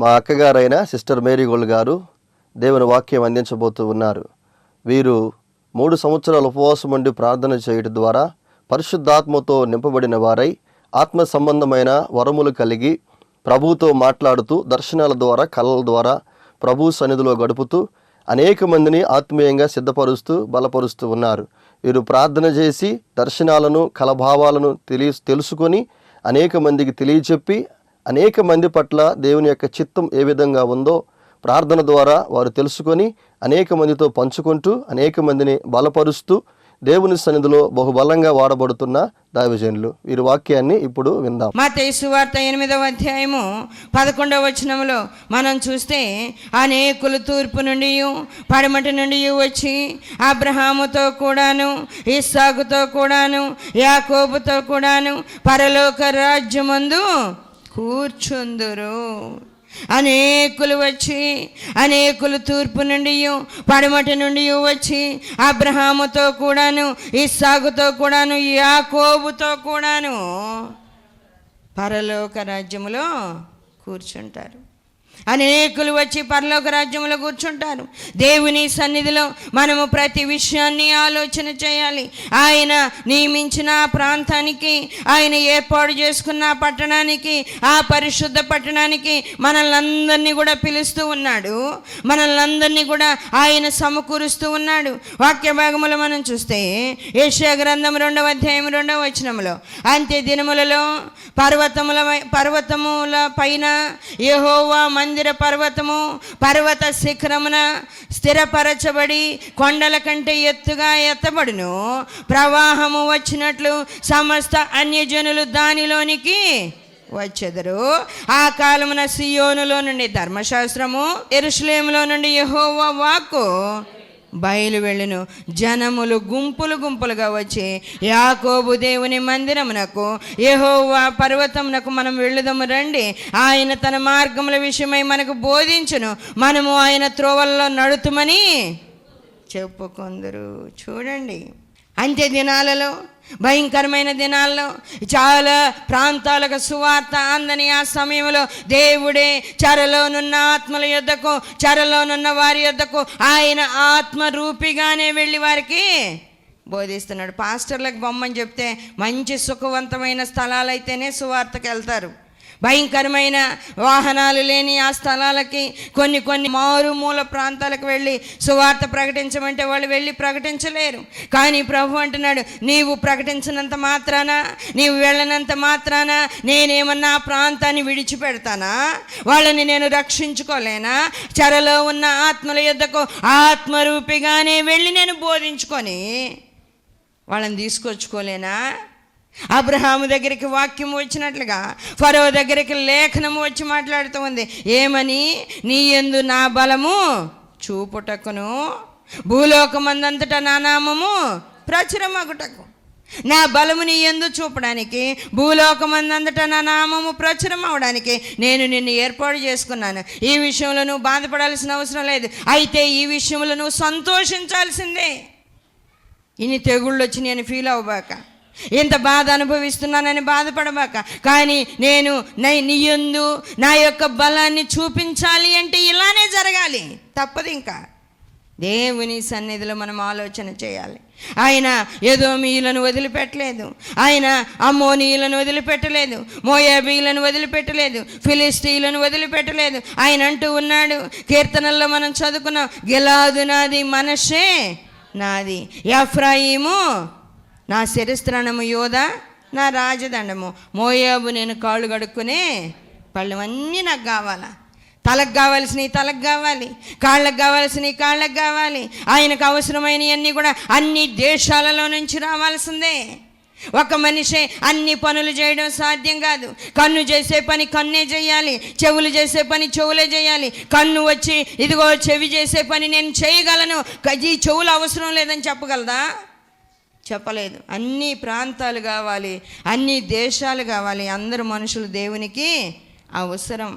మా అక్కగారైన sister Mary gold గారు దేవుని వాక్యం అందించబోతూ ఉన్నారు. వీరు 3 సంవత్సరాల ఉపవాసం ఉండి ప్రార్థన చేయడం ద్వారా పరిశుద్ధాత్మతో నింపబడిన వారై ఆత్మ సంబంధమైన వరములు కలిగి ప్రభువుతో మాట్లాడుతూ దర్శనాల ద్వారా కళల ద్వారా ప్రభు సన్నిధిలో గడుపుతూ అనేక మందిని ఆత్మీయంగా సిద్ధపరుస్తూ బలపరుస్తూ ఉన్నారు. వీరు ప్రార్థన చేసి దర్శనాలను కలభావాలను తెలుసుకొని అనేక మందికి తెలియచెప్పి అనేక మంది పట్ల దేవుని యొక్క చిత్తం ఏ విధంగా ఉందో ప్రార్థన ద్వారా వారు తెలుసుకొని అనేక మందితో పంచుకుంటూ అనేక మందిని బలపరుస్తూ దేవుని సన్నిధిలో బహుబలంగా వాడబడుతున్న దైవజనులు. వీరి వాక్యాన్ని ఇప్పుడు విందాం. మత్తయి సువార్త 8వ అధ్యాయము 11వ వచనంలో మనం చూస్తే, అనేకులు తూర్పు నుండి పడమటి నుండి వచ్చి అబ్రహాముతో కూడాను ఇస్సాకుతో కూడాను యాకోబుతో కూడాను పరలోక రాజ్యమందు కూర్చుందురు. అనేకులు వచ్చి, అనేకులు తూర్పు నుండి పడమటి నుండి వచ్చి అబ్రహాముతో కూడాను ఇస్సాకుతో కూడాను యాకోబుతో కూడాను పరలోక రాజ్యములో కూర్చుంటారు. అనేకులు వచ్చి పరలోక రాజ్యంలో కూర్చుంటారు. దేవుని సన్నిధిలో మనము ప్రతి విషయాన్ని ఆలోచన చేయాలి. ఆయన నియమించిన ప్రాంతానికి, ఆయన ఏర్పాటు చేసుకున్న పట్టణానికి, ఆ పరిశుద్ధ పట్టణానికి మనల్ని కూడా పిలుస్తూ ఉన్నాడు. మనల్ని కూడా ఆయన సమకూరుస్తూ ఉన్నాడు. వాక్య భాగములో మనం చూస్తే యెషయా గ్రంథం 2వ అధ్యాయం 2వ వచనంలో, అంత్య దినములలో పర్వతముల పైన యెహోవా మందిర పర్వతము పర్వత శిఖరమున స్థిరపరచబడి కొండల కంటే ఎత్తుగా ఎత్తబడును. ప్రవాహము వచ్చినట్లు సమస్త అన్యజనులు దానిలోనికి వచ్చెదరు. ఆ కాలమున సియోనులో నుండి ధర్మశాస్త్రము, యెరూషలేములో నుండి యెహోవా వాక్కు బయలు వెళ్ళును. జనములు గుంపులు గుంపులుగా వచ్చి యాకోబు దేవుని మందిరమునకు, యెహోవా పర్వతమునకు మనం వెళ్ళుదము రండి, ఆయన తన మార్గముల విషయమై మనకు బోధించును, మనము ఆయన త్రోవల్లో నడుతుమని చెప్పుకొందరు. చూడండి, అంత్య దినాలలో, భయంకరమైన దినాల్లో చాలా ప్రాంతాలకు సువార్త అందని ఆ సమయంలో దేవుడే చెరలోనున్న ఆత్మల యొద్దకు, చెరలోనున్న వారి యొద్దకు ఆయన ఆత్మరూపిగానే వెళ్ళి వారికి బోధిస్తున్నాడు. పాస్టర్లకు బొమ్మని చెప్తే మంచి సుఖవంతమైన స్థలాలైతేనే సువార్తకు వెళ్తారు. భయంకరమైన వాహనాలు లేని ఆ స్థలాలకి, కొన్ని మారుమూల ప్రాంతాలకు వెళ్ళి సువార్త ప్రకటించమంటే వాళ్ళు వెళ్ళి ప్రకటించలేరు. కానీ ప్రభు అంటున్నాడు, నీవు ప్రకటించినంత మాత్రాన, నీవు వెళ్ళనంత మాత్రాన నేనేమన్నా ఆ ప్రాంతాన్ని విడిచిపెడతానా? వాళ్ళని నేను రక్షించుకోలేనా? చెరలో ఉన్న ఆత్మల యొద్దకు ఆత్మరూపిగానే వెళ్ళి నేను బోధించుకొని వాళ్ళని తీసుకొచ్చుకోలేనా? అబ్రహాము దగ్గరికి వాక్యం వచ్చినట్లుగా ఫరో దగ్గరికి లేఖనము వచ్చి మాట్లాడుతూ ఉంది. ఏమని? నీ యందు నా బలము చూపుటకును భూలోకమందంతటా నా నామము ప్రచురమగుటకు. నా బలము నీ యందు చూపడానికి, భూలోకమందంతటా నా నామము ప్రచురం అవడానికి నేను నిన్ను ఏర్పాటు చేసుకున్నాను. ఈ విషయంలో నువ్వు బాధపడాల్సిన అవసరం లేదు. అయితే ఈ విషయంలో నువ్వు సంతోషించాల్సిందే. ఇన్ని తెగుళ్ళు వచ్చి నేను ఫీల్ అవ్వబాక, ఇంత బాధ అనుభవిస్తున్నానని బాధపడబాక. కానీ నేను నీ యందు నా యొక్క బలాన్ని చూపించాలి అంటే ఇలానే జరగాలి, తప్పదు. ఇంకా దేవుని సన్నిధిలో మనం ఆలోచన చేయాలి. ఆయన ఎదోమీయులను వదిలిపెట్టలేదు, ఆయన అమ్మోనీయులను వదిలిపెట్టలేదు, మోయాబీలను వదిలిపెట్టలేదు, ఫిలిస్తీయులను వదిలిపెట్టలేదు. ఆయన అంటూ ఉన్నాడు, కీర్తనల్లో మనం చదువుకున్నాం, గిలాదు నాది, మనషే నాది, ఎఫ్రాయిము నా శిరస్త్రాణము, యోధ నా రాజదండము, మోయాబు నేను కాళ్ళు కడుక్కునే పళ్ళు అన్నీ నాకు కావాలా. తలకు కావాల్సినవి తలకు కావాలి, కాళ్ళకు కావాల్సినవి కాళ్ళకు కావాలి. ఆయనకు అవసరమైనవన్నీ కూడా అన్ని దేశాలలో నుంచి రావాల్సిందే. ఒక మనిషే అన్ని పనులు చేయడం సాధ్యం కాదు. కన్ను చేసే పని కన్నే చేయాలి, చెవులు చేసే పని చెవులే చేయాలి. కన్ను వచ్చి ఇదిగో చెవి చేసే పని నేను చేయగలను, ఈ చెవులు అవసరం లేదని చెప్పగలదా? చెప్పలేదు. అన్ని ప్రాంతాలు కావాలి, అన్ని దేశాలు కావాలి. అందరూ మనుషులు దేవునికి అవసరం,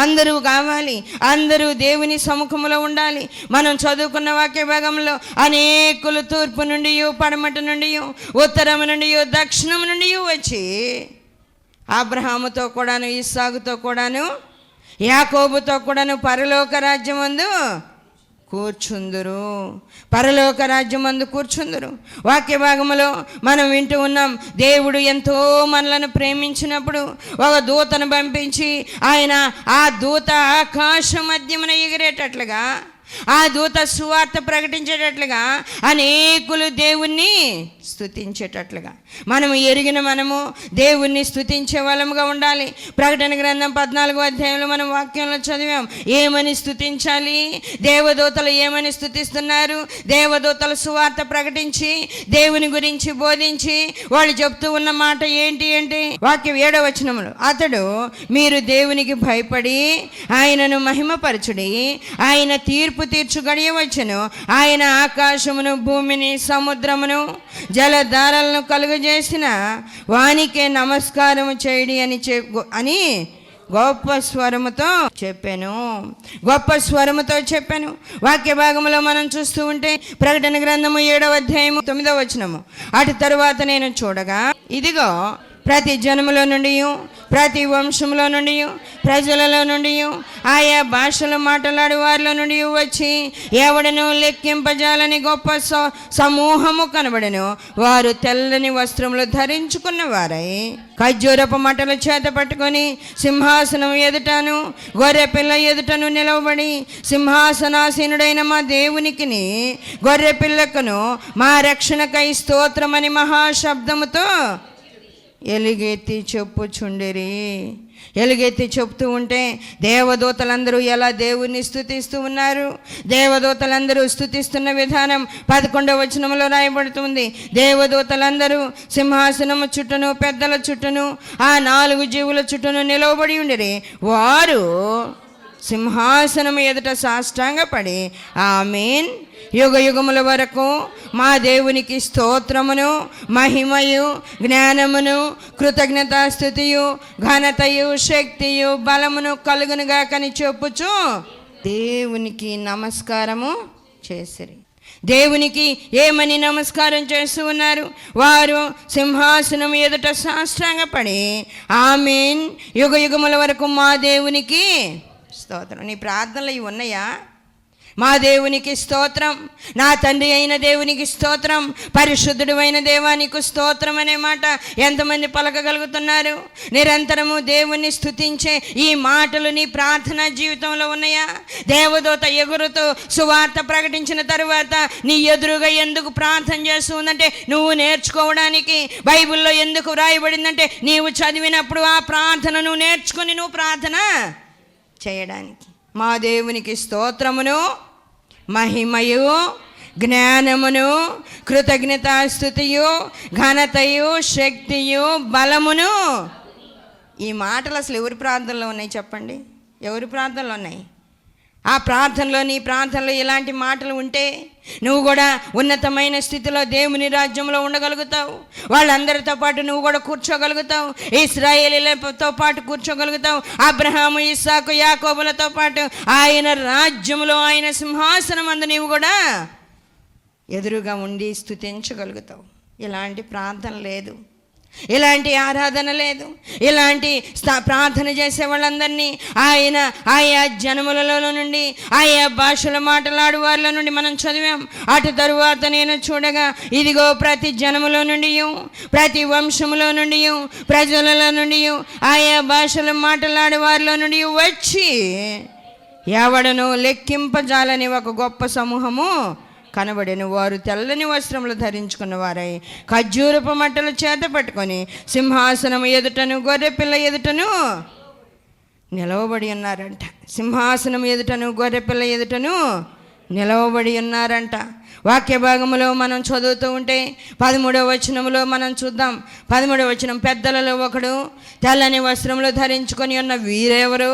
అందరూ కావాలి, అందరూ దేవుని సముఖంలో ఉండాలి. మనం చదువుకున్న వాక్య భాగంలో అనేకులు తూర్పు నుండి, పడమటి నుండి, ఉత్తరం నుండి, దక్షిణం నుండి వచ్చి అబ్రహాముతో కూడాను, ఇస్సాకుతో కూడాను, యాకోబుతో కూడాను పరలోక రాజ్యమందు కూర్చుందురు, పరలోక రాజ్యమందు కూర్చుందురు. వాక్య భాగములో మనం వింటూ ఉన్నాం, దేవుడు ఎంతో మనలను ప్రేమించినప్పుడు ఒక దూతను పంపించి ఆయన ఆ దూత ఆకాశ మధ్యమున ఎగిరేటట్లుగా, ఆ దూత సువార్త ప్రకటించేటట్లుగా, అనేకులు దేవుణ్ణి స్తుతించేటట్లుగా మనము దేవుణ్ణి స్తుతించే వాళ్ళముగా ఉండాలి. ప్రకటన గ్రంథం 14వ అధ్యాయంలో మనం వాక్యంలో చదివాం. ఏమని స్తుతించాలి? దేవదూతలు ఏమని స్తుతిస్తున్నారు? దేవదూతలు సువార్త ప్రకటించి దేవుని గురించి బోధించి వాళ్ళు చెప్తూ ఉన్న మాట ఏంటి అంటే, వాక్యం 7వ వచనములో, అతడు మీరు దేవునికి భయపడి ఆయనను మహిమపరచుడి, ఆయన తీర్పు తీర్చు గడియ వచ్చెను, ఆయన ఆకాశమును భూమిని సముద్రమును జలధారలను కలుగజేసిన వానికే నమస్కారము చేయడి అని గొప్ప స్వరముతో చెప్పాను. వాక్య భాగంలో మనం చూస్తూ ఉంటే ప్రకటన గ్రంథము 7వ అధ్యాయము 9వ వచనము, అటు తరువాత నేను చూడగా ఇదిగో ప్రతి జనములో నుండి, ప్రతి వంశంలో నుండి, ప్రజలలో నుండి, ఆయా భాషలు మాట్లాడే వారిలో నుండి వచ్చి ఎవడను లెక్కింపజాలని గొప్ప సమూహము కనబడెను. వారు తెల్లని వస్త్రములు ధరించుకున్న వారై ఖర్జూరపు మట్టలు చేత పట్టుకొని సింహాసనం ఎదుటను గొర్రె పిల్ల ఎదుటను నిలవబడి, సింహాసనాసీనుడైన మా దేవునికిని గొర్రె పిల్లకును మా రక్షణకై స్తోత్రమని మహాశబ్దముతో ఎలుగెత్తి చెప్తూ ఉంటే దేవదూతలందరూ ఎలా దేవుణ్ణి స్తుతిస్తూ ఉన్నారు. దేవదూతలందరూ స్తుతిస్తున్న విధానం 11వ వచనంలో రాయబడుతుంది. దేవదూతలందరూ సింహాసనము చుట్టూను పెద్దల చుట్టూను ఆ 4 జీవుల చుట్టూను నిలవబడి ఉండిరి. వారు సింహాసనము ఎదుట సాష్టాంగపడి ఆమేన్, యుగ యుగముల వరకు మా దేవునికి స్తోత్రమును మహిమయు జ్ఞానమును కృతజ్ఞతాస్తుతియు ఘనతయు శక్తియు బలమును కలుగునుగా కని చెప్పుచు దేవునికి నమస్కారము చేసిరి. దేవునికి ఏమని నమస్కారం చేస్తూ ఉన్నారు? వారు సింహాసనం ఎదుట సాష్టాంగపడి ఆమేన్, యుగ యుగముల వరకు మా దేవునికి స్తోత్రం. నీ ప్రార్థనలు ఇవి ఉన్నాయా? మా దేవునికి స్తోత్రం, నా తండ్రి అయిన దేవునికి స్తోత్రం, పరిశుద్ధుడు అయిన దేవానికి స్తోత్రం అనే మాట ఎంతమంది పలకగలుగుతున్నారు? నిరంతరము దేవుణ్ణి స్తుతించే ఈ మాటలు నీ ప్రార్థనా జీవితంలో ఉన్నాయా? దేవదూత ఎగురుతూ సువార్త ప్రకటించిన తరువాత నీ ఎదురుగా ఎందుకు ప్రార్థన చేస్తుందంటే, నువ్వు నేర్చుకోవడానికి. బైబిల్లో ఎందుకు వ్రాయబడిందంటే, నీవు చదివినప్పుడు ఆ ప్రార్థనను నేర్చుకుని నువ్వు ప్రార్థన చేయడానికి. మా దేవునికి స్తోత్రమును మహిమయు జ్ఞానమును కృతజ్ఞతాస్తుతియు ఘనతయు శక్తియు బలమును. ఈ మాటలు అసలు ఎవరి ప్రార్థనలో ఉన్నాయి చెప్పండి? ఎవరి ప్రార్థనలో ఉన్నాయి? ఆ ప్రార్థనలో, నీ ప్రార్థనలో ఇలాంటి మాటలు ఉంటే నువ్వు కూడా ఉన్నతమైన స్థితిలో దేవుని రాజ్యంలో ఉండగలుగుతావు. వాళ్ళందరితో పాటు నువ్వు కూడా కూర్చోగలుగుతావు. ఇశ్రాయేలీలతో పాటు కూర్చోగలుగుతావు. అబ్రహాము, ఇస్సాకు, యాకోబులతో పాటు ఆయన రాజ్యంలో, ఆయన సింహాసనం అందు నీవు కూడా ఎదురుగా ఉండి స్తుతించగలుగుతావు. ఇలాంటి ప్రార్థన లేదు, ఇలాంటి ఆరాధన లేదు. ఇలాంటి ప్రార్థన చేసే వాళ్ళందరినీ ఆయన ఆయా జనములలో నుండి, ఆయా భాషలు మాట్లాడు వారిలో నుండి మనం చదివాం. అటు తరువాత నేను చూడగా ఇదిగో ప్రతి జనములో నుండి, ప్రతి వంశములో నుండి, ప్రజలలో నుండి, ఆయా భాషలు మాట్లాడే వారిలో నుండి వచ్చి ఎవడను లెక్కింపజాలని ఒక గొప్ప సమూహము కనబడెను. వారు తెల్లని వస్త్రములు ధరించుకున్న వారై ఖర్జూరపు మట్టలు చేత పట్టుకొని సింహాసనం ఎదుటను గొర్రెపిల్ల ఎదుటను నిలవబడి ఉన్నారంట. సింహాసనం ఎదుటను గొర్రెపిల్ల ఎదుటను నిలవబడి ఉన్నారంట. వాక్య భాగంలో మనం చదువుతూ ఉంటే 13వ వచనంలో మనం చూద్దాం. 13వ వచనం, పెద్దలలో ఒకడు తెల్లని వస్త్రములు ధరించుకొని ఉన్న వీరెవరు,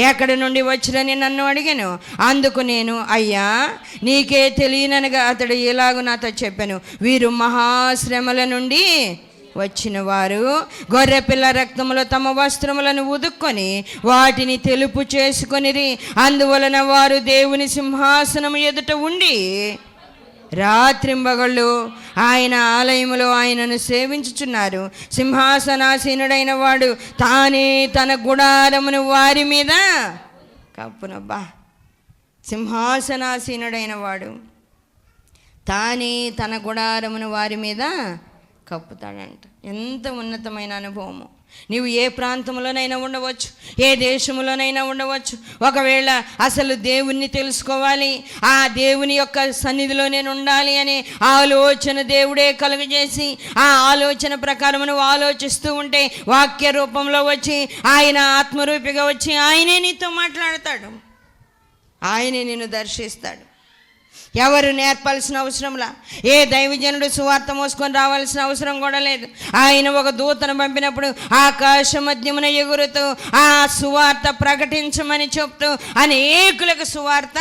ఎక్కడి నుండి వచ్చిరని నన్ను అడిగాను. అందుకు నేను, అయ్యా నీకే తెలియననగా అతడు ఇలాగూ నాతో చెప్పాను, వీరు మహాశ్రమల నుండి వచ్చిన వారు, గొర్రెపిల్ల రక్తములో తమ వస్త్రములను ఉదుక్కొని వాటిని తెలుపు చేసుకొనిరి. అందువలన వారు దేవుని సింహాసనం ఎదుట ఉండి రాత్రింబగళ్ళు ఆయన ఆలయములో ఆయనను సేవించుచున్నారు. సింహాసనాసీనుడైన వాడు తానే తన గుడారమును వారి మీద కప్పునబ్బా. సింహాసనాసీనుడైన వాడు తానే తన గుడారమును వారి మీద కప్పుతాడంట. ఎంత ఉన్నతమైన అనుభవము. నీవు ఏ ప్రాంతంలోనైనా ఉండవచ్చు, ఏ దేశంలోనైనా ఉండవచ్చు. ఒకవేళ అసలు దేవుణ్ణి తెలుసుకోవాలి, ఆ దేవుని యొక్క సన్నిధిలో నేను ఉండాలి అనే ఆలోచన దేవుడే కలుగజేసి, ఆ ఆలోచన ప్రకారం నువ్వు ఆలోచిస్తూ ఉంటే వాక్య రూపంలో వచ్చి ఆయన ఆత్మరూపిగా వచ్చి ఆయనే నీతో మాట్లాడతాడు, ఆయనే నిన్ను దర్శిస్తాడు. ఎవరు నేర్పాల్సిన అవసరంలా, ఏ దైవజనుడు సువార్త మోసుకొని రావాల్సిన అవసరం కూడా లేదు. ఆయన ఒక దూతను పంపినప్పుడు ఆకాశ మధ్యమున ఎగురుతూ ఆ సువార్త ప్రకటించమని చెప్తూ అనేకులకు సువార్త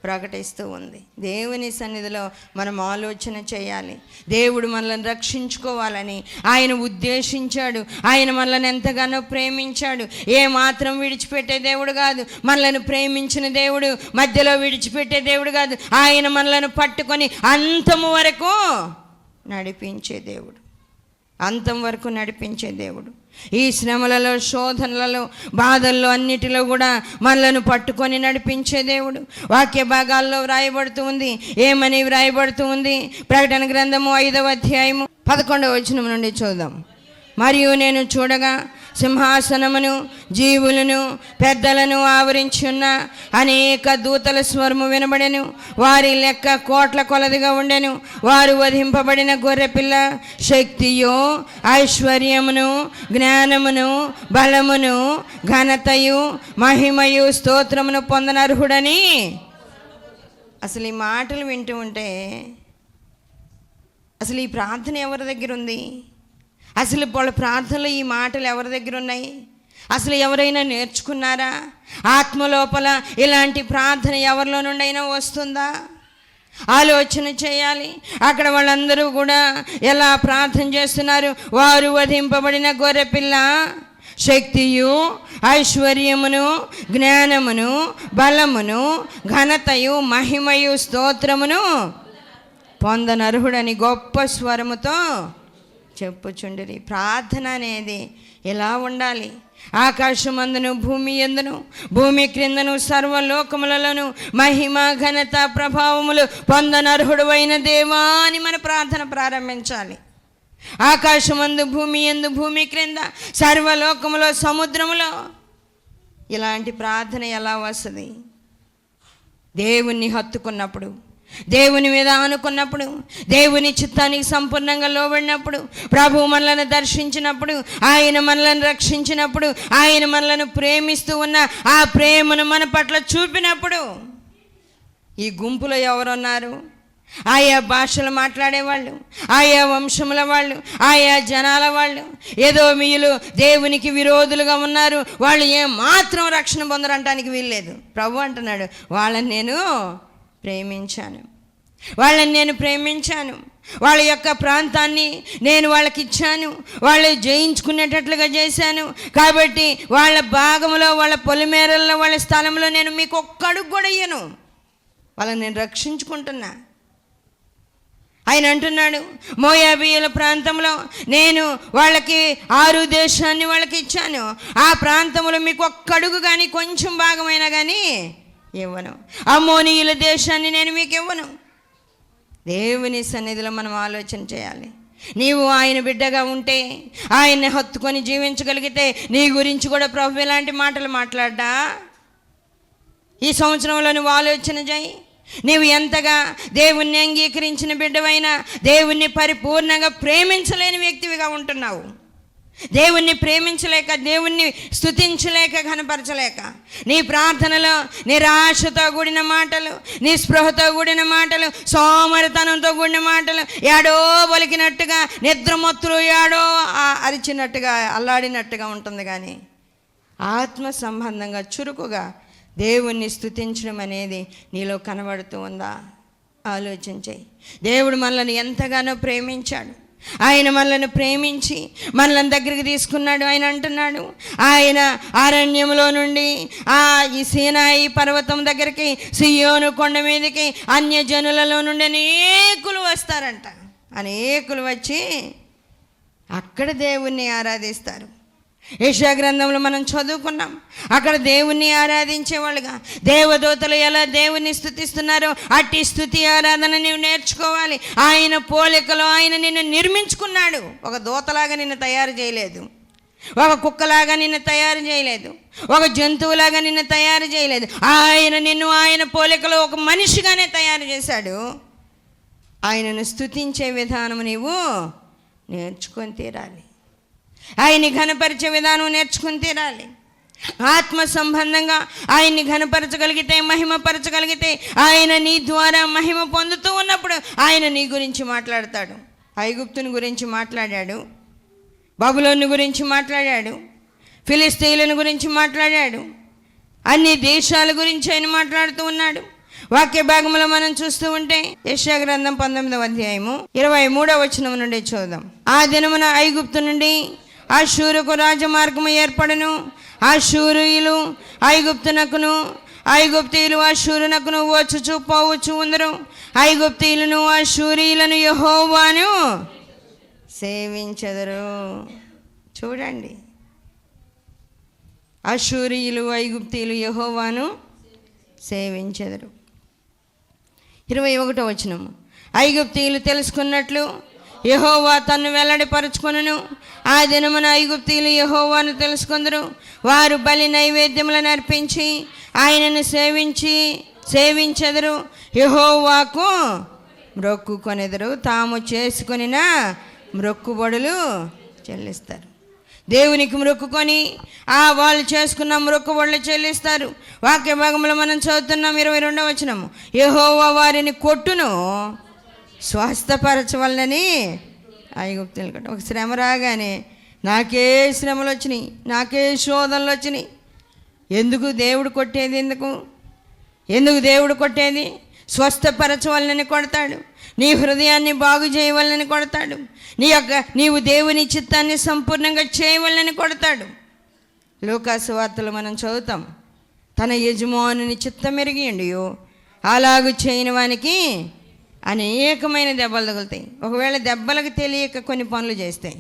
ప్రకటిస్తూ ఉంది. దేవుని సన్నిధిలో మనం ఆలోచన చేయాలి. దేవుడు మనల్ని రక్షించుకోవాలని ఆయన ఉద్దేశించాడు. ఆయన మనల్ని ఎంతగానో ప్రేమించాడు. ఏ మాత్రం విడిచిపెట్టే దేవుడు కాదు. మనల్ని ప్రేమించిన దేవుడు మధ్యలో విడిచిపెట్టే దేవుడు కాదు. ఆయన మనల్ని పట్టుకొని అంతము వరకు నడిపించే దేవుడు, అంతం వరకు నడిపించే దేవుడు. ఈ శ్రమలలో, శోధనలలో, బాధల్లో అన్నిటిలో కూడా మనలను పట్టుకొని నడిపించే దేవుడు. వాక్య భాగాల్లో వ్రాయబడుతూ ఉంది. ఏమని వ్రాయబడుతూ ఉంది? ప్రకటన గ్రంథము 5వ అధ్యాయము 11వ వచనం నుండి చూద్దాం. మరియు నేను చూడగా సింహాసనమును, జీవులను, పెద్దలను ఆవరించి ఉన్న అనేక దూతల స్వరము వినబడెను. వారి లెక్క కోట్ల కొలదిగా ఉండెను. వారు వధింపబడిన గొర్రెపిల్ల శక్తియు, ఐశ్వర్యమును, జ్ఞానమును, బలమును, ఘనతయు, మహిమయు, స్తోత్రమును పొందనర్హుడని. అసలు ఈ మాటలు వింటూ ఉంటే అసలు ఈ ప్రార్థన ఎవరి దగ్గర ఉంది? అసలు వాళ్ళ ప్రార్థనలు ఈ మాటలు ఎవరి దగ్గర ఉన్నాయి? అసలు ఎవరైనా నేర్చుకున్నారా? ఆత్మ లోపల ఇలాంటి ప్రార్థన ఎవరిలో నుండైనా వస్తుందా? ఆలోచన చేయాలి. అక్కడ వాళ్ళందరూ కూడా ఎలా ప్రార్థన చేస్తున్నారు? వారు వధింపబడిన గొర్రెపిల్ల శక్తియు, ఐశ్వర్యమును, జ్ఞానమును, బలమును, ఘనతయు, మహిమయు, స్తోత్రమును పొందనర్హుడని గొప్ప స్వరముతో చెప్పుచుండిరి. ప్రార్థన అనేది ఎలా ఉండాలి? ఆకాశమందును, భూమి యందును, భూమి క్రిందను, సర్వలోకములలోను మహిమ, ఘనత, ప్రభావములు పొందనర్హుడు అయిన దేవా అని మన ప్రార్థన ప్రారంభించాలి. ఆకాశమందు, భూమి యందు, భూమి క్రింద, సర్వలోకములో, సముద్రములో ఇలాంటి ప్రార్థన ఎలా వస్తుంది? దేవుణ్ణి హత్తుకున్నప్పుడు, దేవుని మీద ఆనుకున్నప్పుడు, దేవుని చిత్తానికి సంపూర్ణంగా లోబడినప్పుడు, ప్రభు మనలను దర్శించినప్పుడు, ఆయన మనలను రక్షించినప్పుడు, ఆయన మనలను ప్రేమిస్తూ ఉన్న ఆ ప్రేమను మన పట్ల చూపినప్పుడు. ఈ గుంపులో ఎవరున్నారు? ఆయా భాషలు మాట్లాడేవాళ్ళు, ఆయా వంశముల వాళ్ళు, ఆయా జనాల వాళ్ళు. ఎదోమీయులు దేవునికి విరోధులుగా ఉన్నారు. వాళ్ళు ఏమాత్రం రక్షణ పొందరంటానికి వీల్లేదు. ప్రభు అంటున్నాడు, వాళ్ళని నేను ప్రేమించాను, వాళ్ళని నేను ప్రేమించాను. వాళ్ళ యొక్క ప్రాంతాన్ని నేను వాళ్ళకి ఇచ్చాను, వాళ్ళు జయించుకునేటట్లుగా చేశాను. కాబట్టి వాళ్ళ భాగంలో, వాళ్ళ పొలిమేరల్లో, వాళ్ళ స్థలంలో నేను మీకు ఒక్క అడుగు కూడా ఇయ్యను. వాళ్ళని నేను రక్షించుకుంటున్నా. ఆయన అంటున్నాడు, మోయాబీయుల ప్రాంతంలో నేను వాళ్ళకి 6 దేశాన్ని వాళ్ళకి ఇచ్చాను. ఆ ప్రాంతంలో మీకు ఒక్క అడుగు కానీ, కొంచెం భాగమైనా కానీ ఇవ్వను. అమ్మోనీయుల దేశాన్ని నేను మీకు ఇవ్వను. దేవుని సన్నిధిలో మనం ఆలోచన చేయాలి. నీవు ఆయన బిడ్డగా ఉంటే, ఆయన్ని హత్తుకొని జీవించగలిగితే నీ గురించి కూడా ప్రభు ఇలాంటి మాటలు మాట్లాడ్డా? ఈ సంవత్సరంలో నువ్వు ఆలోచన చేయి. నీవు ఎంతగా దేవుణ్ణి అంగీకరించిన బిడ్డవైనా దేవుణ్ణి పరిపూర్ణంగా ప్రేమించలేని వ్యక్తివిగా ఉంటున్నావు. దేవుణ్ణి ప్రేమించలేక, దేవుణ్ణి స్తుతించలేక, ఘనపరచలేక, నీ ప్రార్థనలో నిరాశతో కూడిన మాటలు, నిస్పృహతో కూడిన మాటలు, సోమరితనంతో కూడిన మాటలు, ఏడో బలికినట్టుగా, నిద్రమత్తులు ఏడో అరిచినట్టుగా, అల్లాడినట్టుగా ఉంటుంది. కానీ ఆత్మ సంబంధంగా చురుకుగా దేవుణ్ణి స్తుతించడం అనేది నీలో కనబడుతూ ఉందా? ఆలోచించేయి. దేవుడు మనల్ని ఎంతగానో ప్రేమించాడు. ఆయన మనల్ని ప్రేమించి మనల్ని దగ్గరికి తీసుకున్నాడు. ఆయన అంటున్నాడు, ఆయన అరణ్యంలో నుండి ఈ సీనాయి పర్వతం దగ్గరికి, సియోను కొండ మీదకి అన్యజనులలో నుండి అనేకులు వస్తారంట. అనేకులు వచ్చి అక్కడ దేవుణ్ణి ఆరాధిస్తారు. యెషయా గ్రంథంలో మనం చదువుకున్నాం, అక్కడ దేవుణ్ణి ఆరాధించేవాళ్ళుగా దేవదూతలు ఎలా దేవుణ్ణి స్తుతిస్తున్నారో అట్టి స్తుతి ఆరాధన నీవు నేర్చుకోవాలి. ఆయన పోలికలో ఆయన నిన్ను నిర్మించుకున్నాడు. ఒక దూతలాగా నిన్ను తయారు చేయలేదు, ఒక కుక్కలాగా నిన్ను తయారు చేయలేదు, ఒక జంతువులాగా నిన్ను తయారు చేయలేదు. ఆయన నిన్ను ఆయన పోలికలో ఒక మనిషిగానే తయారు చేశాడు. ఆయనను స్తుతించే విధానం నీవు నేర్చుకొని తీరాలి. ఆయన్ని ఘనపరిచే విధానం నేర్చుకుని తీరాలి. ఆత్మ సంబంధంగా ఆయన్ని ఘనపరచగలిగితే, మహిమపరచగలిగితే, ఆయన నీ ద్వారా మహిమ పొందుతూ ఉన్నప్పుడు ఆయన నీ గురించి మాట్లాడతాడు. ఐగుప్తుని గురించి మాట్లాడాడు, బబులోను గురించి మాట్లాడాడు, ఫిలిస్తీయులను గురించి మాట్లాడాడు, అన్ని దేశాల గురించి ఆయన మాట్లాడుతూ ఉన్నాడు. వాక్య భాగంలో మనం చూస్తూ ఉంటే యెషయా గ్రంథం 19వ అధ్యాయము 23వ వచనం నుండి చూద్దాం. ఆ దినమున ఐగుప్తు నుండి అష్షూరుకు రాజమార్గము ఏర్పడును. అష్షూరీయులు ఐగుప్తునకును, ఐగుప్తీయులు అష్షూరునకును వచ్చుచు పోవచ్చు ఉందరు. ఐగుప్తీయులను అష్షూరీయులను యెహోవాను సేవించెదరు. చూడండి, అష్షూరీయులు ఐగుప్తీయులు యెహోవాను సేవించెదరు. 21వ వచనము, ఐగుప్తీయులు తెలుసుకున్నట్లు యెహోవా తన్ను వెల్లడిపరుచుకొనును. ఆ దినమున ఐగుప్తీయులు యెహోవాను తెలుసుకొందరు. వారు బలి నైవేద్యములను అర్పించి ఆయనను సేవించెదరు. యెహోవాకు మ్రొక్కుకొనెదరు. తాము చేసుకొనిన మ్రొక్కుబడులు చెల్లిస్తారు. దేవునికి మ్రొక్కుకొని వాళ్ళు చేసుకున్న మ్రొక్కుబడులు చెల్లిస్తారు. వాక్య భాగంలో మనం చదువుతున్నాం 22వ వచనము, యెహోవా వారిని కొట్టును స్వస్థపరచవలనని ఐగుప్తులు. ఒక శ్రమ రాగానే నాకే శ్రమలు వచ్చినాయి, నాకే శోధనలు వచ్చినాయి. ఎందుకు దేవుడు కొట్టేది? ఎందుకు దేవుడు కొట్టేది? స్వస్థపరచవలనని కొడతాడు. నీ హృదయాన్ని బాగు చేయవలనని కొడతాడు. నీవు దేవుని చిత్తాన్ని సంపూర్ణంగా చేయవలనని కొడతాడు. లూకాసు వార్తలు మనం చదువుతాం, తన యజమానుని చిత్తం ఎరిగిండియో అలాగూ చేయని వానికి అనేకమైన దెబ్బలు తగులుతాయి. ఒకవేళ దెబ్బలకు తెలియక కొన్ని పనులు చేస్తాయి.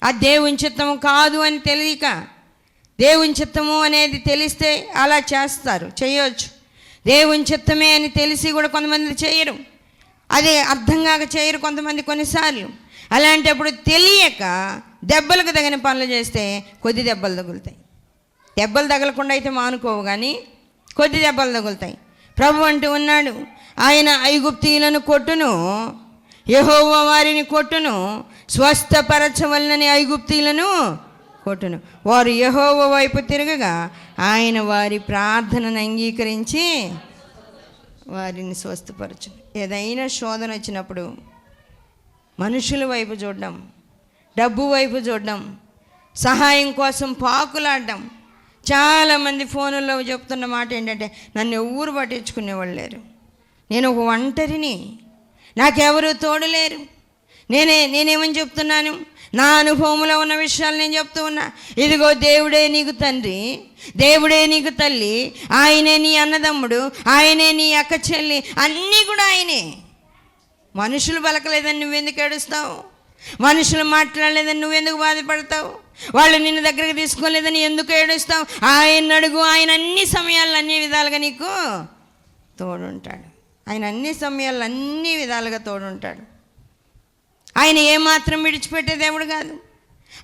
ఆ దేవుని చిత్తము కాదు అని తెలియక, దేవుని చిత్తము అనేది తెలిస్తే అలా చేస్తారు, చేయవచ్చు. దేవుని చిత్తమే అని తెలిసి కూడా కొంతమంది చేయరు, అదే అర్థం కాక చేయరు కొంతమంది కొన్నిసార్లు. అలాంటప్పుడు తెలియక దెబ్బలకు తగిన పనులు చేస్తే కొద్ది దెబ్బలు తగులుతాయి. దెబ్బలు తగలకుండా అయితే మానుకోవు, కానీ కొద్ది దెబ్బలు తగులుతాయి. ప్రభు అంటూ ఉన్నాడు, ఆయన ఐగుప్తీయులను కొట్టును, యెహోవా వారిని కొట్టును, స్వస్థపరచవలనని ఐగుప్తీయులను కొట్టును. వారు యెహోవా వైపు తిరగగా ఆయన వారి ప్రార్థనను అంగీకరించి వారిని స్వస్థపరచును. ఏదైనా శోధన వచ్చినప్పుడు మనుషుల వైపు చూడడం, డబ్బు వైపు చూడడం, సహాయం కోసం పాకులాడడం. చాలామంది ఫోనుల్లో చెప్తున్న మాట ఏంటంటే, నన్ను ఎవరు పట్టించుకునేవాళ్ళు లేరు, నేను ఒక ఒంటరిని, నాకెవరు తోడు లేరు. నేనేమని చెప్తున్నాను? నా అనుభవంలో ఉన్న విషయాలు నేను చెప్తూ ఉన్నా. ఇదిగో దేవుడే నీకు తండ్రి, దేవుడే నీకు తల్లి, ఆయనే నీ అన్నదమ్ముడు, ఆయనే నీ అక్క చెల్లి, అన్నీ కూడా ఆయనే. మనుషులు పలకలేదని నువ్వెందుకు ఏడుస్తావు? మనుషులు మాట్లాడలేదని నువ్వెందుకు బాధపడతావు? వాళ్ళు నిన్ను దగ్గరికి తీసుకోలేదని ఎందుకు ఏడుస్తావు? ఆయన అడుగు, ఆయన అన్ని సమయాల్లో అన్ని విధాలుగా నీకు తోడుంటాడు. ఆయన అన్ని సమయాల్లో అన్ని విధాలుగా తోడుంటాడు. ఆయన ఏమాత్రం విడిచిపెట్టే దేవుడు కాదు,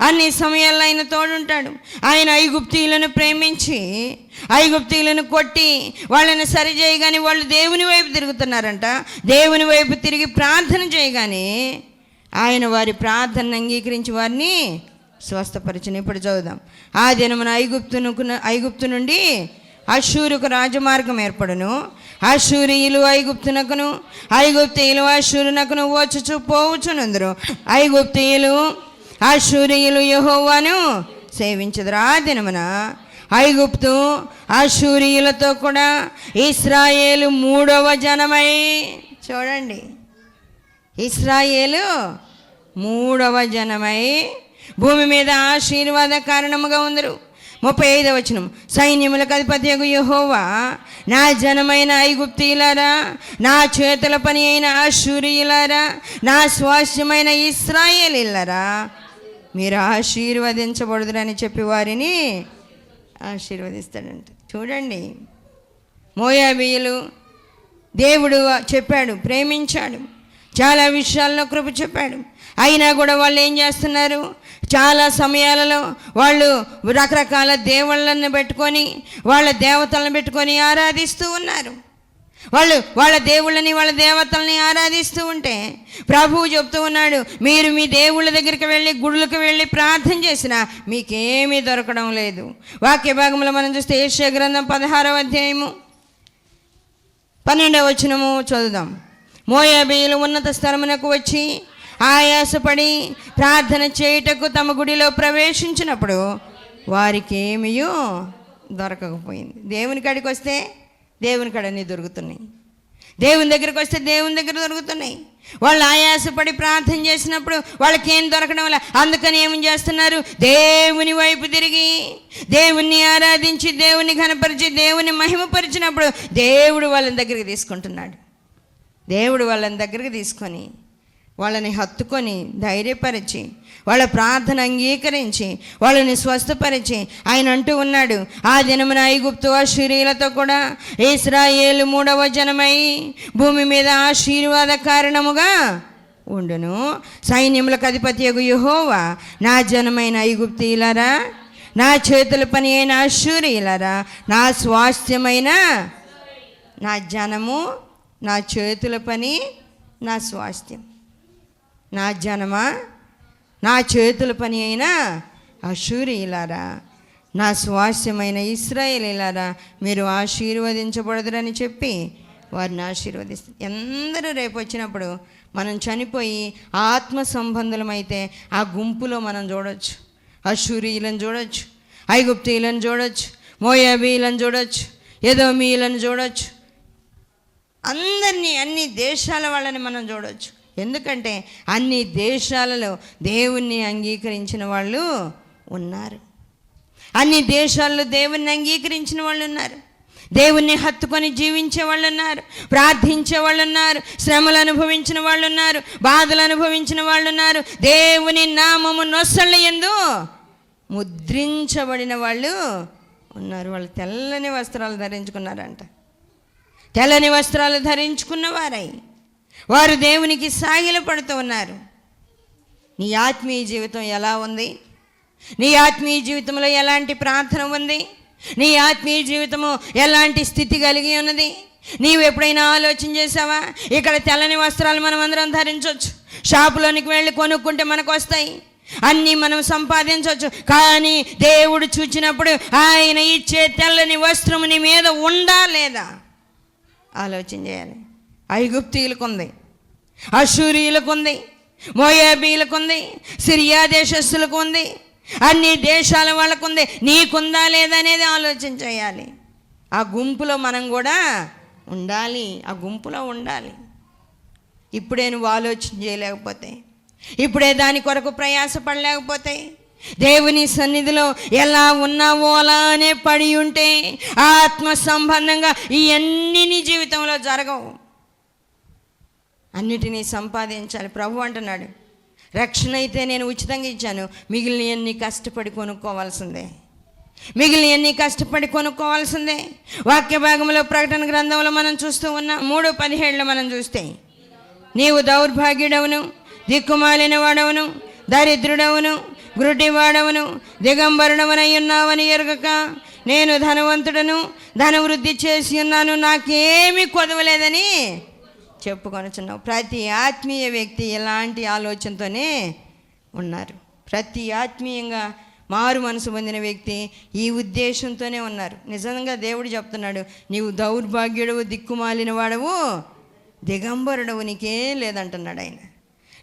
అన్ని సమయాల్లో ఆయన తోడుంటాడు. ఆయన ఐగుప్తీయులను ప్రేమించి ఐగుప్తీయులను కొట్టి వాళ్ళని సరిచేయగానే వాళ్ళు దేవుని వైపు తిరుగుతున్నారంట. దేవుని వైపు తిరిగి ప్రార్థన చేయగానే ఆయన వారి ప్రార్థనను అంగీకరించి వారిని స్వస్థపరచును. ఇప్పుడు చదువుదాం. ఆ దినమున ఐగుప్తు నుండి అష్షూరుకు రాజమార్గం ఏర్పడును. అష్షూరీయులు ఐగుప్తునకును, ఐగుప్తీయులు అష్షూరునకును వచ్చుచు పోవుచునందరు. ఐగుప్తీయులు అష్షూరీయులు యెహోవాను సేవించెదరు. ఆ దినమున ఐగుప్తు అష్షూరీయులతో కూడా ఇశ్రాయేలు 3వ జనమై, చూడండి, ఇశ్రాయేలు మూడవ జనమై భూమి మీద ఆశీర్వాద కారణముగా ఉందరు. 35వ వచనం, సైన్యములకు అధిపతియగు యెహోవా, నా జనమైన ఐగుప్తీయులారా, నా చేతుల పని అయిన అష్షూరీయులారా, నా స్వాస్థ్యమైన ఇశ్రాయేలీయులారా, మీరు ఆశీర్వదించబడుదురని చెప్పి వారిని ఆశీర్వదిస్తాడంట. చూడండి, మోయాబీయులు దేవుడు చెప్పాడు, ప్రేమించాడు, చాలా విషయాల్లో కృప చెప్పాడు. అయినా కూడా వాళ్ళు ఏం చేస్తున్నారు? చాలా సమయాలలో వాళ్ళు రకరకాల దేవుళ్ళను పెట్టుకొని, వాళ్ళ దేవతలను పెట్టుకొని ఆరాధిస్తూ ఉన్నారు. వాళ్ళు వాళ్ళ దేవుళ్ళని, వాళ్ళ దేవతల్ని ఆరాధిస్తూ ఉంటే ప్రభువు చెప్తూ ఉన్నాడు, మీరు మీ దేవుళ్ళ దగ్గరికి వెళ్ళి, గుడులకు వెళ్ళి ప్రార్థన చేసినా మీకేమీ దొరకడం లేదు. వాక్య భాగంలో మనం చూస్తే యెషయా గ్రంథం 16వ అధ్యాయము 12వ వచనము చదువుదాం. మోయాబీయులు ఉన్నత స్థలమునకు వచ్చి ఆయాసపడి ప్రార్థన చేయుటకు తమ గుడిలో ప్రవేశించినప్పుడు వారికి ఏమీ దొరకకపోయింది. దేవుని కాడికి వస్తే దేవుని కాడ అన్నీ దొరుకుతున్నాయి, దేవుని దగ్గరికి వస్తే దేవుని దగ్గర దొరుకుతున్నాయి. వాళ్ళు ఆయాసపడి ప్రార్థన చేసినప్పుడు వాళ్ళకి ఏం దొరకడం లే. అందుకని ఏం చేస్తున్నారు? దేవుని వైపు తిరిగి దేవుణ్ణి ఆరాధించి, దేవుని ఘనపరిచి, దేవుని మహిమపరిచినప్పుడు దేవుడు వాళ్ళని దగ్గరికి తీసుకుంటున్నాడు. దేవుడు వాళ్ళని దగ్గరికి తీసుకొని వాళ్ళని హత్తుకొని ధైర్యపరిచి, వాళ్ళ ప్రార్థన అంగీకరించి, వాళ్ళని స్వస్థపరిచి ఆయన అంటూ ఉన్నాడు, ఆ దినమున ఐగుప్తు అష్షూరీయులతో కూడా ఇశ్రాయేలు మూడవ జనమై భూమి మీద ఆశీర్వాద కారణముగా ఉండును. సైన్యములకు అధిపతియగు యెహోవా, నా జనమైన ఐగుప్తీయులారా, నా చేతుల పని అయిన అష్షూరీయులారా, నా స్వాస్థ్యమైన, నా జనము, నా చేతుల పని, నా స్వాస్థ్యం, నా జనమా, నా చేతుల పని అయిన అష్షూరీయులారా, నా స్వాస్థ్యమైన ఇశ్రాయేలీయులారా, మీరు ఆశీర్వదించబడదురని చెప్పి వారిని ఆశీర్వదిస్తారు. ఎందరూ రేపు వచ్చినప్పుడు మనం చనిపోయి ఆత్మ సంబంధులమైతే ఆ గుంపులో మనం చూడొచ్చు. అష్షూరీయులను చూడొచ్చు, ఐగుప్తీయులను చూడొచ్చు, మోయాబీయులను చూడొచ్చు, ఎదోమీయులను చూడొచ్చు, అందరినీ, అన్ని దేశాల వాళ్ళని మనం చూడవచ్చు. ఎందుకంటే అన్ని దేశాలలో దేవుణ్ణి అంగీకరించిన వాళ్ళు ఉన్నారు. అన్ని దేశాల్లో దేవుణ్ణి అంగీకరించిన వాళ్ళు ఉన్నారు. దేవుణ్ణి హత్తుకొని జీవించే వాళ్ళు ఉన్నారు, ప్రార్థించే వాళ్ళు ఉన్నారు, శ్రమలు అనుభవించిన వాళ్ళు ఉన్నారు, బాధలు అనుభవించిన వాళ్ళు ఉన్నారు. దేవుని నామము నొసళ్ళ యందు ముద్రించబడిన వాళ్ళు ఉన్నారు. వాళ్ళు తెల్లని వస్త్రాలు ధరించుకున్నారంట. తెల్లని వస్త్రాలు ధరించుకున్న వారై వారు దేవునికి సాగిల పడుతూ ఉన్నారు. నీ ఆత్మీయ జీవితం ఎలా ఉంది? నీ ఆత్మీయ జీవితంలో ఎలాంటి ప్రార్థన ఉంది? నీ ఆత్మీయ జీవితము ఎలాంటి స్థితి కలిగి ఉన్నది? నీవు ఎప్పుడైనా ఆలోచన చేసావా? ఇక్కడ తెల్లని వస్త్రాలు మనం అందరం ధరించవచ్చు, షాపులోనికి వెళ్ళి కొనుక్కుంటే మనకు వస్తాయి, అన్నీ మనం సంపాదించవచ్చు. కానీ దేవుడు చూచినప్పుడు ఆయన ఇచ్చే తెల్లని వస్త్రము నీ మీద ఉందా లేదా ఆలోచన చేయాలి. ఐగుప్తీయులకు ఉంది, అష్షూరీయులకు ఉంది, మోయాబీయులకు ఉంది, సిరియా దేశస్తులకు ఉంది, అన్ని దేశాల వాళ్ళకు ఉంది. నీకుందా లేదా అనేది ఆలోచన చేయాలి. ఆ గుంపులో మనం కూడా ఉండాలి, ఆ గుంపులో ఉండాలి. ఇప్పుడే నువ్వు ఆలోచన చేయలేకపోతే, ఇప్పుడే దాని కొరకు ప్రయాసపడలేకపోతే, దేవుని సన్నిధిలో ఎలా ఉన్నావో అలానే పడి ఉంటే ఆత్మ సంబంధంగా ఇవన్నీ నీ జీవితంలో జరగవు. అన్నిటినీ సంపాదించాలి. ప్రభు అంటున్నాడు, రక్షణ అయితే నేను ఉచితంగా ఇచ్చాను, మిగిలినవన్నీ కష్టపడి కొనుక్కోవాల్సిందే, మిగిలినవన్నీ కష్టపడి కొనుక్కోవాల్సిందే. వాక్య భాగంలో ప్రకటన గ్రంథంలో మనం చూస్తూ ఉన్నాం. 3:17 మనం చూస్తే, నీవు దౌర్భాగ్యుడవును, దిక్కుమాలిన వాడవును, దరిద్రుడవును, గురుటివాడవును, దిగంబరుడవనై ఉన్నావని ఎరుగక నేను ధనవంతుడను, ధనవృద్ధి చేసి ఉన్నాను, నాకేమీ కొదవలేదని చెప్పుకొనుచున్నావు. ప్రతి ఆత్మీయ వ్యక్తి ఎలాంటి ఆలోచనతోనే ఉన్నారు. ప్రతి ఆత్మీయంగా మారు మనసు పొందిన వ్యక్తి ఈ ఉద్దేశంతోనే ఉన్నారు. నిజంగా దేవుడు చెప్తున్నాడు, నీవు దౌర్భాగ్యుడవు, దిక్కుమాలిన వాడవు, దిగంబరుడవు, నీకేం లేదంటున్నాడు ఆయన.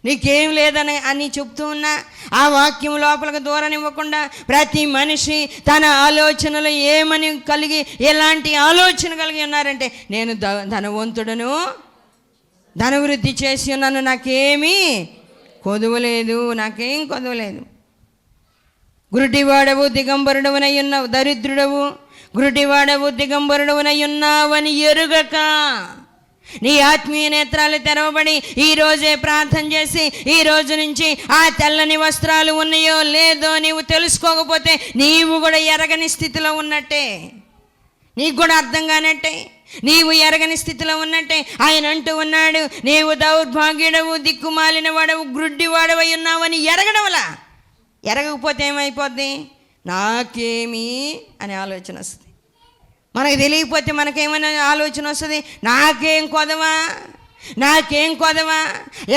నీకేం లేదని అని చెప్తూ ఉన్నా ఆ వాక్యం లోపలికి దూరనివ్వకుండా ప్రతి మనిషి తన ఆలోచనలు ఏమని కలిగి, ఎలాంటి ఆలోచన కలిగి ఉన్నారంటే, నేను ధనవంతుడను, ధనవృద్ధి చేసి ఉన్నాను, నాకేమీ కొదవలేదు, నాకేం కొదవలేదు. గురుటివాడవు దిగంబరుడవునై ఉన్నావు, దరిద్రుడవు గురుటివాడవు దిగంబరుడవునై ఉన్నావని ఎరుగక నీ ఆత్మీయ నేత్రాలు తెరవబడి ఈరోజే ప్రార్థన చేసి ఈ రోజు నుంచి ఆ తెల్లని వస్త్రాలు ఉన్నాయో లేదో నీవు తెలుసుకోకపోతే నీవు కూడా ఎరగని స్థితిలో ఉన్నట్టే, నీకు కూడా అర్థం కానట్టే, నీవు ఎరగని స్థితిలో ఉన్నట్టే. ఆయన అంటూ ఉన్నాడు, నీవు దౌర్భాగ్యుడవు, దిక్కుమాలిన వాడవు, గ్రుడ్డివాడవై ఉన్నావని ఎరగడవలా. ఎరగకపోతే ఏమైపోద్ది? నాకేమి అనే ఆలోచన వస్తుంది. మనకు తెలియకపోతే మనకేమైనా ఆలోచన వస్తుంది, నాకేం కొదవా,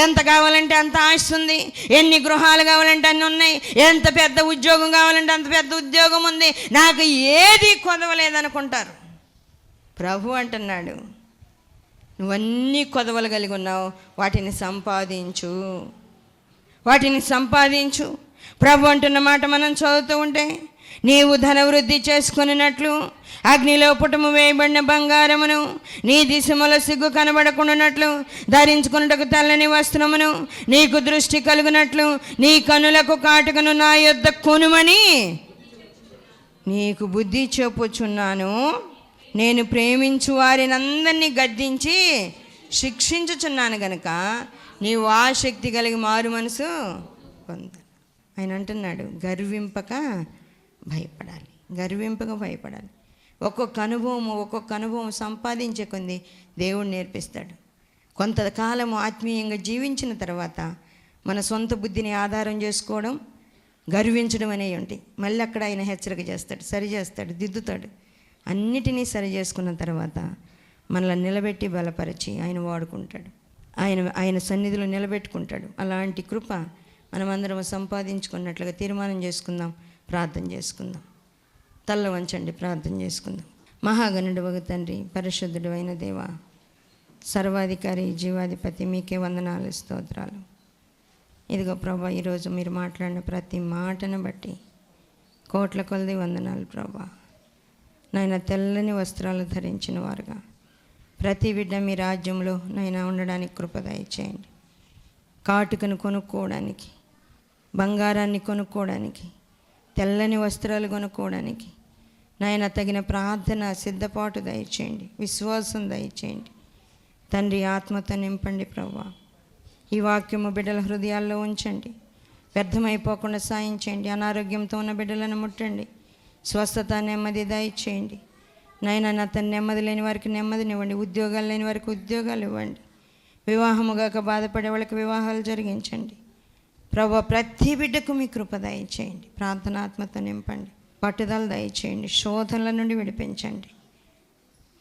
ఎంత కావాలంటే అంత ఆస్తుంది, ఎన్ని గృహాలు కావాలంటే అన్ని ఉన్నాయి, ఎంత పెద్ద ఉద్యోగం కావాలంటే అంత పెద్ద ఉద్యోగం ఉంది, నాకు ఏది కొదవలేదనుకుంటారు. ప్రభు అంటున్నాడు, నువ్వన్నీ కొదవలు కలిగి ఉన్నావు, వాటిని సంపాదించు. ప్రభు అంటున్న మాట మనం చదువుతూ ఉంటే, నీవు ధనవృద్ధి చేసుకున్నట్లు అగ్నిలో పుటము వేయబడిన బంగారమును, నీ దిశముల సిగ్గు కనబడకుండానట్లు ధరించుకున్నటకు తెల్లని వస్త్రమును, నీకు దృష్టి కలుగునట్లు నీ కనులకు కాటుకను నా యొద్ద కొనుమని నీకు బుద్ధి చెప్పుచున్నాను. నేను ప్రేమించు వారిని అందరినీ గద్దించి శిక్షించుచున్నాను గనుక నీవు ఆసక్తి కలిగి మారు మనసు పొందాలి. ఆయన అంటున్నాడు, గర్వింపక భయపడాలి. ఒక్కొక్క అనుభవం సంపాదించే కొంది దేవుడు నేర్పిస్తాడు. కొంతకాలం ఆత్మీయంగా జీవించిన తర్వాత మన సొంత బుద్ధిని ఆధారం చేసుకోవడం, గర్వించడం అనేవి ఉంటాయి. మళ్ళీ అక్కడ ఆయన హెచ్చరిక చేస్తాడు, సరి చేస్తాడు, దిద్దుతాడు. అన్నిటినీ సరి చేసుకున్న తర్వాత మనల్ని నిలబెట్టి బలపరిచి ఆయన వాడుకుంటాడు, ఆయన సన్నిధిలో నిలబెట్టుకుంటాడు. అలాంటి కృప మనమందరం సంపాదించుకున్నట్లుగా తీర్మానం చేసుకుందాం, ప్రార్థన చేసుకుందాం. తల్ల వంచండి, ప్రార్థన చేసుకుందాం. మహాగణుడు వగు తండ్రి, పరిశుద్ధుడు అయిన దేవ, సర్వాధికారి, జీవాధిపతి, మీకే వందనాలు, స్తోత్రాలు. ఇదిగో ప్రభా, ఈరోజు మీరు మాట్లాడిన ప్రతి మాటను బట్టి కోట్ల కొలది వందనాలు ప్రభా. నాయన తెల్లని వస్త్రాలు ధరించిన వారుగా ప్రతి బిడ్డ మీ రాజ్యంలో నాయన ఉండడానికి కృప దయచేయండి. కాటుకను కొనుక్కోవడానికి, బంగారాన్ని కొనుక్కోవడానికి, తెల్లని వస్త్రాలు కొనుక్కోవడానికి నాయన తగిన ప్రార్థన సిద్ధపాటు దయచేయండి, విశ్వాసం దయచేయండి తండ్రి. ఆత్మతో నింపండి ప్రభా. ఈ వాక్యము బిడ్డల హృదయాల్లో ఉంచండి, వ్యర్థమైపోకుండా సాయం చేయండి. అనారోగ్యంతో ఉన్న బిడ్డలను ముట్టండి, స్వస్థత, నెమ్మది దయచేయండి నాయన. నా తన నెమ్మది లేని వారికి నెమ్మదినివ్వండి, ఉద్యోగాలు లేని వారికి ఉద్యోగాలు ఇవ్వండి, వివాహముగాక బాధపడే వాళ్ళకి వివాహాలు జరిగించండి ప్రభా. ప్రతి బిడ్డకు మీ కృప దయచేయండి, ప్రార్థనాత్మతో నింపండి, పట్టుదల దయచేయండి, శోధనల నుండి విడిపించండి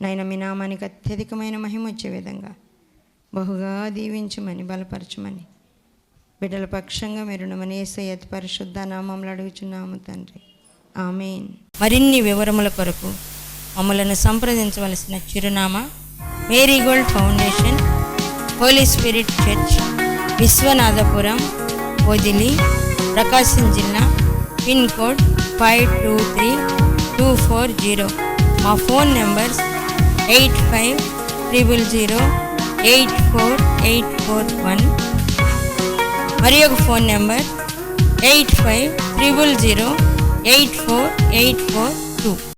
నాయన. మీ నామానికి అత్యధికమైన మహిమ వచ్చే విధంగా బహుగా దీవించమని, బలపరచమని బిడ్డల పక్షంగా మీరున్నమని యేసయ్య అతి పరిశుద్ధ నామములో అడుగుచున్నాము తండ్రి, ఆమేన్. మరిన్ని వివరముల కొరకు మమ్మలను సంప్రదించవలసిన చిరునామా marigold foundation, holy spirit church, Vishwanathapuram, Podili, Prakasam జిల్లా, పిన్ కోడ్ 523240. మా ఫోన్ నెంబర్స్ 8500084841, మరి ఒక ఫోన్ నెంబర్ 8500084842.